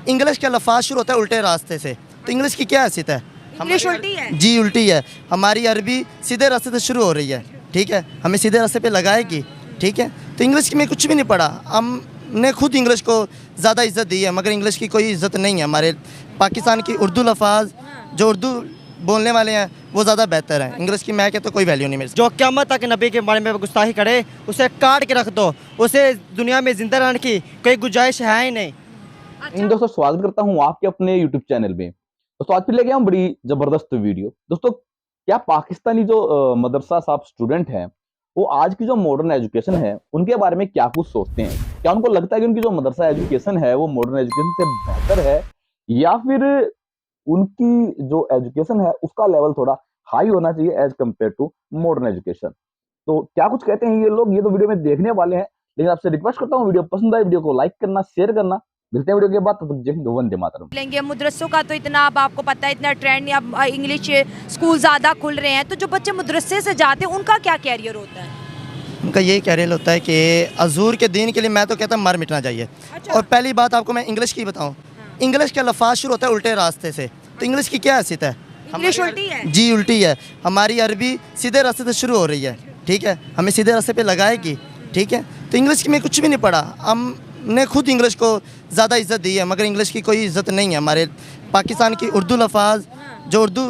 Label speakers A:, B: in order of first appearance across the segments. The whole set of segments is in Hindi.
A: इंग्लिश का लफाज शुरू होता है उल्टे रास्ते से, तो इंग्लिश की क्या हैसियत है?
B: इंग्लिश उल्टी है।
A: जी उल्टी है। हमारी अरबी सीधे रास्ते से शुरू हो रही है, ठीक है, हमें सीधे रास्ते पे लगाएगी, ठीक है। तो इंग्लिश में कुछ भी नहीं पढ़ा, हमने खुद इंग्लिश को ज़्यादा इज्जत दी है, मगर इंग्लिश की कोई इज्जत नहीं है। हमारे पाकिस्तान की उर्दू लफाज जो उर्दू बोलने वाले हैं वो ज़्यादा बेहतर है, इंग्लिश की मैं कहता तो कोई वैल्यू नहीं मेरे।
C: जो क़यामत तक नबी के बारे में गुस्ताखी करे उसे काट के रख दो, उसे दुनिया में जिंदा रहने की कोई गुंजाइश है ही नहीं।
D: इन दोस्तों स्वागत करता हूं आपके अपने YouTube चैनल में। दोस्तों आज फिर लेके हम बड़ी जबरदस्त वीडियो। दोस्तों क्या पाकिस्तानी जो मदरसा साहब स्टूडेंट हैं वो आज की जो मॉडर्न एजुकेशन है उनके बारे में क्या कुछ सोचते हैं? क्या उनको लगता है कि उनकी जो मदरसा एजुकेशन है वो मॉडर्न एजुकेशन से बेहतर है, या फिर उनकी जो एजुकेशन है उसका लेवल थोड़ा हाई होना चाहिए as compare to modern education? तो क्या कुछ कहते हैं ये लोग, ये तो वीडियो में देखने वाले हैं। लेकिन आपसे रिक्वेस्ट करता हूँ वीडियो पसंद आए वीडियो को लाइक करना, शेयर करना। मिलते हैं वीडियो के बाद, तब तक जय हिंद वंदे मातरम।
B: लेंगे मदरसों का तो इतना अब आपको पता है, इतना ट्रेंड अब इंग्लिश स्कूल ज़्यादा खुल रहे हैं, तो जो बच्चे मदरसे से जाते हैं उनका क्या कैरियर होता है?
A: उनका यही कैरियर होता है कि हजूर के दीन के लिए मैं तो कहता हूँ मर मिटना चाहिए।
B: अच्छा।
A: और पहली बात आपको मैं इंग्लिश की बताऊँ, इंग्लिश का लफाज शुरू होता है उल्टे रास्ते से, तो इंग्लिश की क्या हैसियत है?
B: इंग्लिश उल्टी है।
A: जी उल्टी है। हमारी अरबी सीधे रास्ते से शुरू हो रही है, ठीक है, हमें सीधे रास्ते पे लगाएगी, ठीक है। तो इंग्लिश में कुछ भी नहीं पढ़ा, हमने खुद इंग्लिश को ज़्यादा इज्जत दी है, मगर इंग्लिश की कोई इज्जत नहीं है। हमारे पाकिस्तान की उर्दू लफाज जो उर्दू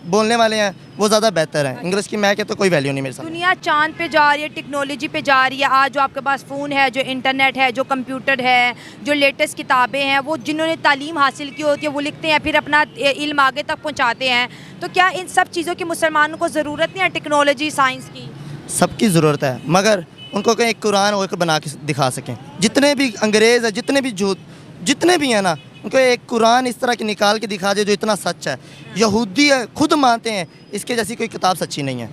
A: बोलने वाले हैं वो ज़्यादा बेहतर है, इंग्लिश की मैं कहता तो कोई वैल्यू नहीं मेरे साथ।
B: दुनिया चांद पे जा रही है, टेक्नोलॉजी पे जा रही है। आज जो आपके पास फ़ोन है, जो इंटरनेट है, जो कंप्यूटर है, जो लेटेस्ट किताबें हैं, वो जिन्होंने तालीम हासिल की होती है वो लिखते हैं, फिर अपना इल्म आगे तक पहुंचाते हैं। तो क्या इन सब चीज़ों की मुसलमानों को ज़रूरत नहीं है, टेक्नोलॉजी साइंस की?
A: सबकी ज़रूरत है, मगर उनको कहीं एक कुरान वो एक बना के दिखा सकें। जितने भी अंग्रेज़ है, जितने भी झूठ जितने भी हैं ना, उनको एक कुरान इस तरह की निकाल के दिखा दे जो इतना सच है। यहूदी है खुद मानते हैं इसके जैसी कोई किताब सच्ची नहीं है।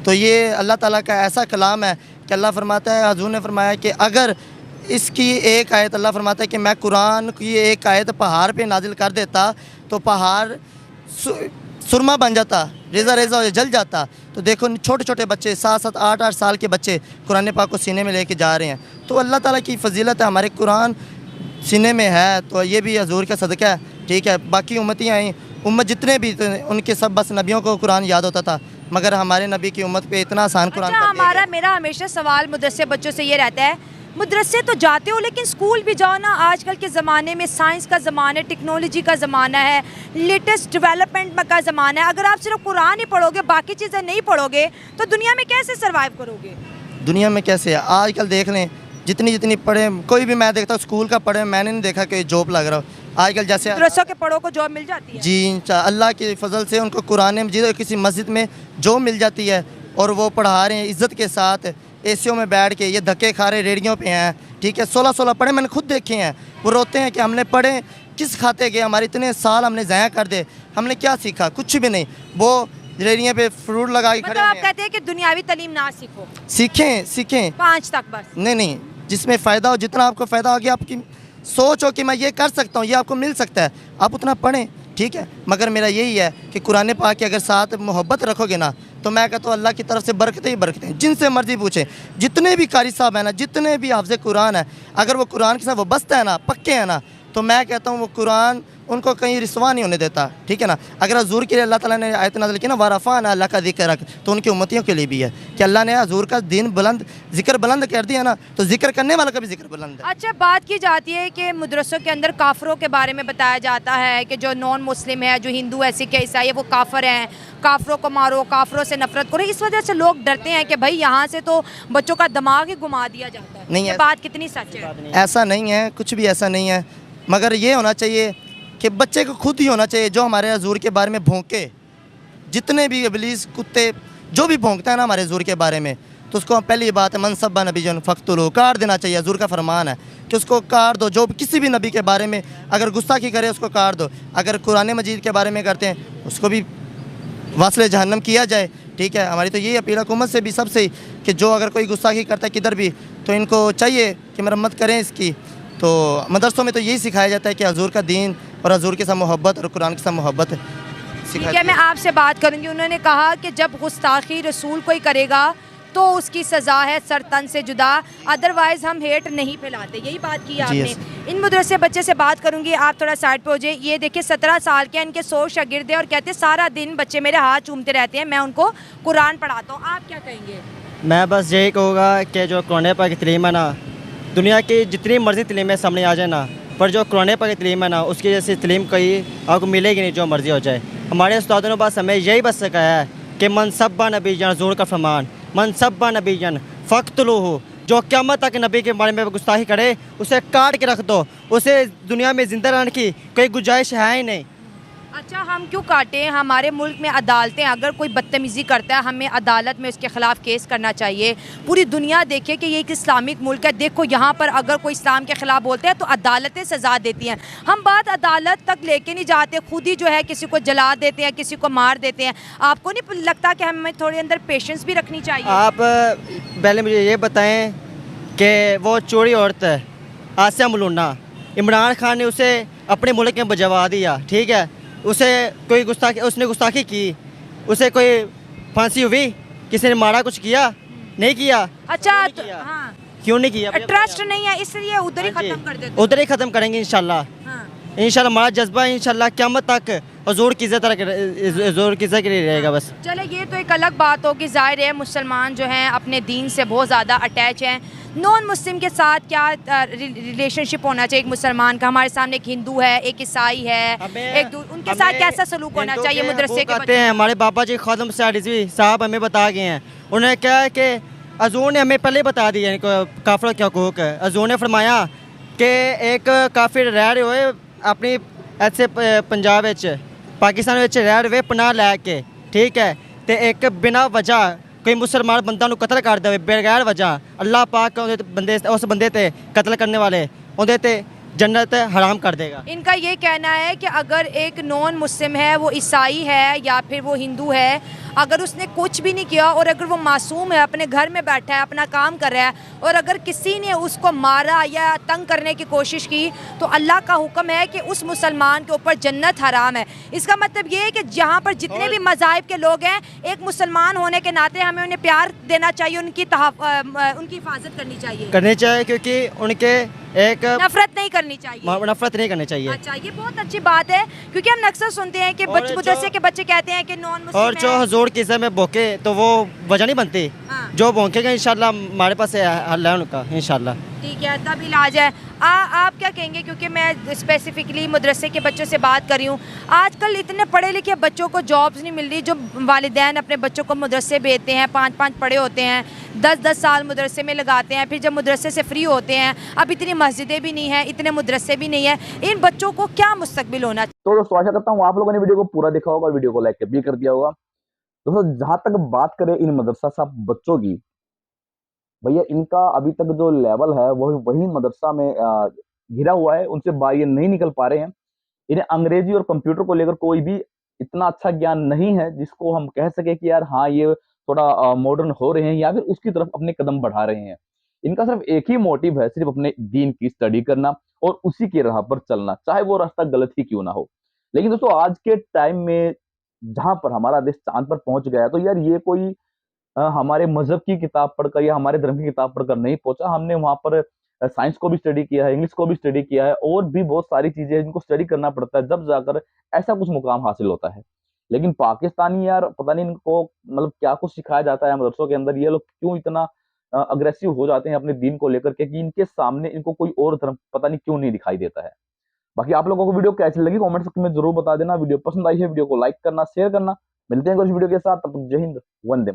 A: तो ये अल्लाह ताला का ऐसा कलाम है कि अल्लाह फरमाता है, हजूर ने फरमाया कि अगर इसकी एक आयत, अल्लाह फरमाता है कि मैं कुरान की एक आयत पहाड़ पे नाजिल कर देता तो पहाड़ सुरमा बन जाता, रेज़ा रेज़ा जल जाता। तो देखो छोटे छोटे बच्चे 7-7 8-8 साल के बच्चे कुरान पाक को सीने में लेके जा रहे हैं। तो अल्लाह ताला की फजीलत है, हमारे कुरान सीने में है, तो ये भी हजूर का सदका है, ठीक है। बाकी उम्मतियाँ आई, उम्मत जितने भी उनके सब बस नबियों को कुरान याद होता था, मगर हमारे नबी की उम्मत पे इतना आसान कुरान
B: अच्छा, हमारा मेरा हमेशा सवाल मदरसे बच्चों से ये रहता है, मदरसे तो जाते हो लेकिन स्कूल भी जाओ ना। आजकल के ज़माने में साइंस का ज़माना है, टेक्नोलॉजी का ज़माना है, लेटेस्ट डेवलपमेंट का ज़माना है। अगर आप सिर्फ कुरान ही पढ़ोगे, बाकी चीज़ें नहीं पढ़ोगे, तो दुनिया में कैसे सर्वाइव करोगे?
A: दुनिया में कैसे है आजकल देख लें, जितनी जितनी पढ़े, कोई भी मैं देखता हूँ स्कूल का पढ़े, मैंने नहीं देखा कि जॉब लग रहा हो आजकल। जैसे
B: मदरसों के पढ़ो को जॉब मिल जाती है
A: जी, अल्लाह की फजल से उनको कुरान मजीद किसी मस्जिद में जॉब मिल जाती है और वो पढ़ा रहे हैं इज़्ज़त के साथ, एसियों में बैठ के। ये धक्के खा रहे रेडियों पे हैं, ठीक है, 16-16 पढ़े, मैंने खुद देखे हैं। वो रोते हैं कि हमने पढ़े किस खाते गए, हमारे इतने साल हमने ज़ाया कर दे, हमने क्या सीखा? कुछ भी नहीं। वो रेडियों पे फ्रूट लगा के खड़े
B: मतलब आप कहते हैं कि दुनियावी तालीम ना सीखो,
A: सीखें
B: 5 तक बस?
A: नहीं, जिसमें फ़ायदा हो, जितना आपको फ़ायदा होगी, आपकी सोच हो कि मैं ये कर सकता हूँ, ये आपको मिल सकता है, आप उतना पढ़ें, ठीक है। मगर मेरा यही है कि कुरान पाक की अगर साथ मोहब्बत रखोगे ना, तो मैं कहता हूँ अल्लाह की तरफ से बरकतें ही बरकतें हैं। जिनसे मर्जी पूछें, जितने भी कारी साहब हैं ना, जितने भी हाफ़िज़ कुरान है, अगर वो कुरान के साथ वो बसता है ना, पक्के हैं ना, तो मैं कहता हूँ वो कुरान उनको कहीं रिसवा नहीं होने देता, ठीक है ना। अगर हजूर के लिए अल्लाह ताला ने आयत नाज़िल की ना, वारफ़ान अल्लाह का ज़िक्र, तो उनकी उम्मतियों के लिए भी है कि अल्लाह ने हजूर का दिन बुलंद ज़िक्र बुलंद कर दिया ना, तो ज़िक्र करने वाला का भी ज़िक्र बुलंद है।
B: अच्छा, बात की जाती है कि मदरसों के अंदर काफरों के बारे में बताया जाता है कि जो नॉन मुस्लिम है, जो हिंदू है, सिख है, ईसाई है, वो काफर हैं, काफरों को मारो, काफरों से नफरत करो। इस वजह से लोग डरते हैं कि भाई यहाँ से तो बच्चों का दिमाग ही घुमा दिया जाता है।
A: नहीं,
B: ये बात कितनी सच है?
A: ऐसा नहीं है, कुछ भी ऐसा नहीं है, मगर ये होना चाहिए कि बच्चे को खुद ही होना चाहिए जो हमारे हजूर के बारे में भौंके। जितने भी इब्लीस कुत्ते जो भी भौंकता है ना हमारे हजूर के बारे में, तो उसको पहली बात है मनसब्बा नबी जन फ़क्तुलू, काट देना चाहिए। हजूर का फरमान है कि उसको काट दो। जो किसी भी नबी के बारे में अगर गुस्ताखी करे उसको काट दो। अगर कुरान मजीद के बारे में करते हैं उसको भी वासले जहन्नम किया जाए, ठीक है। हमारी तो यही अपील हुकूमत से भी सबसे कि जो अगर कोई गुस्ताखी करता है किधर भी, तो इनको चाहिए कि मरम्मत करें इसकी। तो मदरसों में तो यही सिखाया जाता है कि हजूर का दीन और हजूर के साथ मोहब्बत और कुरान के साथ मोहब्बत
B: ठीक है, मैं आपसे बात करूंगी। उन्होंने कहा कि जब गुस्ताखी रसूल कोई करेगा तो उसकी सज़ा है सर तन से जुदा, अदरवाइज़ हम हेट नहीं फैलाते। यही बात की आपने। इन मदरसे बच्चे से बात करूंगी, आप थोड़ा साइड पे हो जाइए। ये देखिए 17 साल के हैं, इनके 100 शागिर्द हैं और कहते हैं सारा दिन बच्चे मेरे हाथ चूमते रहते हैं, मैं उनको कुरान पढ़ाता हूँ। आप क्या कहेंगे?
C: मैं बस यही कहूँगा कि जो कुरान पाक की तलीम है ना, दुनिया की जितनी मर्ज़ी तलीमें सामने आ जाए ना, पर जो कुरान पाक की तलीम है ना, उसकी जैसी तलीम कोई आपको मिलेगी नहीं, जो मर्ज़ी हो जाए। हमारे उस्तादों ने बस हमें यही बस सिखाया है कि मनसब्बा नबी जन जोर का फरमान, मनसब्बा नबी जन फ़क़्तुलूहु, जो क़यामत तक नबी के बारे में गुस्ताखी करे उसे काट के रख दो, उसे दुनिया में ज़िंदा रहने की कोई गुंजाइश है ही नहीं।
B: अच्छा, हम क्यों काटें? हमारे मुल्क में अदालतें, अगर कोई बदतमीज़ी करता है हमें अदालत में उसके ख़िलाफ़ केस करना चाहिए। पूरी दुनिया देखे कि ये एक इस्लामिक मुल्क है। देखो यहाँ पर अगर कोई इस्लाम के ख़िलाफ़ बोलते हैं तो अदालतें सज़ा देती हैं। हम बात अदालत तक लेके नहीं जाते, खुद ही जो है किसी को जला देते हैं, किसी को मार देते हैं। आपको नहीं लगता कि हमें थोड़े अंदर पेशेंस भी रखनी चाहिए?
C: आप पहले मुझे ये बताएं कि वो चोरी औरत है आसिया मलूना, इमरान खान ने उसे अपने मुल्क में बजवा दिया, ठीक है। उसे कोई गुस्ताखी, उसने गुस्ताखी की, उसे कोई फांसी हुई, किसी ने मारा, कुछ किया? नहीं किया।
B: अच्छा,
C: क्यों नहीं किया?
B: हाँ,
C: क्यों नहीं किया?
B: ट्रस्ट नहीं है इसलिए उधर ही
C: हाँ जी,
B: ख़त्म कर देते हैं।
C: उधर ही ख़त्म करेंगे इंशाल्लाह।
B: हाँ।
C: इंशाल्लाह हमारा जज्बा इंशाल्लाह क़यामत तक हजूर की इज़्ज़त के लिए रहेगा बस।
B: चले, ये तो एक अलग बात होगी। ज़ाहिर है मुसलमान जो हैं अपने दीन से बहुत ज़्यादा अटैच हैं। नॉन मुस्लिम के साथ क्या रिलेशनशिप होना चाहिए एक मुसलमान का? हमारे सामने एक हिंदू है, एक ईसाई है, उनके साथ कैसा सलूक होना चाहिए मदरसे के
C: कहते हैं? हमारे बाबा जी खादिम सैयद रिजवी साहब हमें बता गए हैं। उन्होंने क्या है कि हजूर ने हमें पहले बता दिया इनको काफिर के हकूक़ है। हजूर ने फरमाया कि एक काफिर रह रहे हुए अपनी ऐसे पंजाब पाकिस्तान रह रहे पनाह लैके, ठीक है, तो एक बिना वजह कोई मुसलमान बंदा नूं कतल कर दे बगैर वजह, अल्लाह पाक उस बंदे ते कतल करने वाले उहदे ते जन्नत हराम कर देगा।
B: इनका ये कहना है कि अगर एक नॉन मुस्लिम है, वो ईसाई है या फिर वो हिंदू है, अगर उसने कुछ भी नहीं किया और अगर वो मासूम है, अपने घर में बैठा है, अपना काम कर रहा है, और अगर किसी ने उसको मारा या तंग करने की कोशिश की, तो अल्लाह का हुक्म है कि उस मुसलमान के ऊपर जन्नत हराम है। इसका मतलब ये है कि जहाँ पर जितने भी मज़ाहिब के लोग हैं, एक मुसलमान होने के नाते हमें उन्हें प्यार देना चाहिए, उनकी हिफाजत करनी चाहिए,
C: क्योंकि उनके एक
B: नफरत नहीं करनी चाहिए।
C: नफरत नहीं करनी चाहिए।
B: अच्छा, ये बहुत अच्छी बात है, क्योंकि हम अक्सर सुनते हैं कि मदरसे के बच्चे कहते हैं कि नॉन मुस्लिम
C: और जो हजूर की इज़्ज़त में भोंके तो वो वजह नहीं बनती।
B: हाँ।
C: जो भोंकेगा इंशाल्लाह हमारे पास हल है उनका इंशाल्लाह।
B: ठीक है, तब इलाज है। आप क्या कहेंगे? क्योंकि मैं स्पेसिफिकली मदरसे के बच्चों से बात कर रही हूँ। आजकल इतने पढ़े लिखे बच्चों को जॉब्स नहीं मिल रही। जो वालिदैन अपने बच्चों को मदरसे भेजते हैं, 5-5 पढ़े होते हैं, 10-10 साल मदरसे में लगाते हैं, फिर जब मदरसे से फ्री होते हैं, अब इतनी मस्जिदें भी नहीं हैं, इतने मदरसे भी नहीं हैं, इन बच्चों को क्या मुस्तकबिल होना चाहिए?
D: तो दोस्तों आशा करता हूँ आप लोगों ने वीडियो को पूरा देखा होगा और वीडियो को लाइक भी कर दिया होगा। दोस्तों जहां तक बात करें इन मदरसा साहब बच्चों की, भैया इनका अभी तक जो लेवल है वो वही मदरसा में घिरा हुआ है, उनसे बाहर ये नहीं निकल पा रहे हैं। इन्हें अंग्रेजी और कंप्यूटर को लेकर कोई भी इतना अच्छा ज्ञान नहीं है जिसको हम कह सके कि यार हाँ ये थोड़ा मॉडर्न हो रहे हैं या फिर उसकी तरफ अपने कदम बढ़ा रहे हैं। इनका सिर्फ एक ही मोटिव है, सिर्फ अपने दीन की स्टडी करना और उसी की राह पर चलना, चाहे वो रास्ता गलत ही क्यों ना हो। लेकिन दोस्तों आज के टाइम में जहां पर हमारा देश चांद पर पहुंच गया है, तो यार ये कोई हमारे मज़हब की किताब पढ़कर या हमारे धर्म की किताब पढ़कर नहीं पहुँचा। हमने वहाँ पर साइंस को भी स्टडी किया है, इंग्लिश को भी स्टडी किया है और भी बहुत सारी चीज़ें हैं जिनको स्टडी करना पड़ता है, जब जाकर ऐसा कुछ मुकाम हासिल होता है। लेकिन पाकिस्तानी यार पता नहीं इनको मतलब क्या कुछ सिखाया जाता है मदरसों के अंदर, ये लोग क्यों इतना अग्रेसिव हो जाते हैं अपने दीन को लेकर के कि इनके सामने इनको कोई और धर्म पता नहीं क्यों नहीं दिखाई देता है। बाकी आप लोगों को वीडियो कैसी लगी कमेंट सेक्शन में जरूर बता देना। वीडियो पसंद आई है वीडियो को लाइक करना, शेयर करना। मिलते हैं कुछ वीडियो के साथ, तब तक जय हिंद, वंदे।